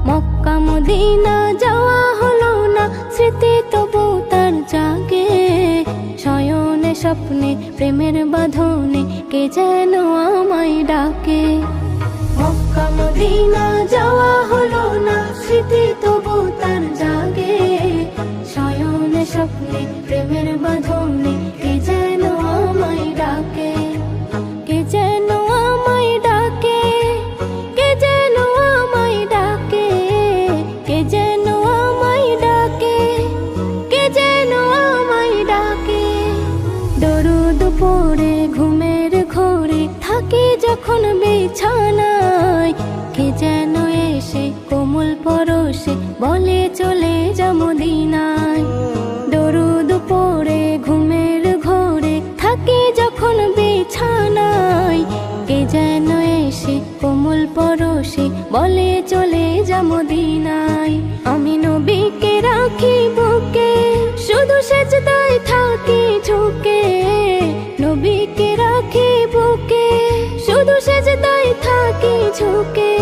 Mecca Medina যাওয়া হলো না, স্মৃতি তবু তার জাগে। শয়নে স্বপ্নে প্রেমের বাঁধনে কে যেন আমায় ডাকে। মক্কা মদিনা যাওয়া হলো না, স্মৃতি তবু তার জাগে। শয়নে স্বপ্নে প্রেমের বাঁধনে কে যেন আমায় ডাকে। কে যেন আমায় ডাকে, কে যেন আমায় ডাকে, কে যেন আমায় ডাকে, কে যেন আমায় ডাকে। দরুদ পড়ে ঘুমের ঘোরে থাকি যখন বিছানায়, কে যেন এসে কোমল পরশে বলে চলে যা মদিনায়। দরুদ পড়ে ঘুমের ঘোরে থাকি যখন বিছানায়, কে যেন এসে কোমল পরশে বলে চলে যা মদিনায়। আমি নবীকে রাখি বুকে, শুধু সেজদায় থাকি ঝুঁকে। নবীকে রাখি বুকে, শুধু সেজদায় থাকি ঝুঁকে।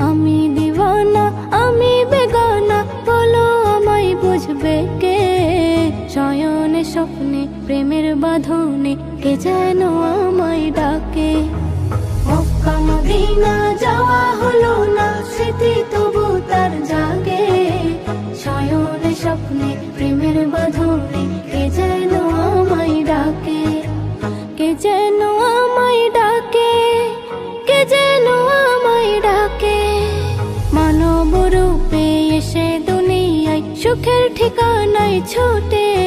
আমি দিওয়ানা, আমি বেগানা, বলো আমায় বুঝবে কে? শয়নে স্বপ্নে প্রেমের বাঁধনে কে যেন আমায় ডাকে। মক্কা মদিনা যাওয়া হলো না, স্মৃতি তবু তার জাগে। শয়নে স্বপ্নে প্রেমের বাঁধনে কে যেন আমায় ডাকে। কে যেন আমায় ডাকে, কে যেন আমায় ডাকে। মানব রূপে এসে দুনিয়ায় সুখের ঠিকানায় ছোটে।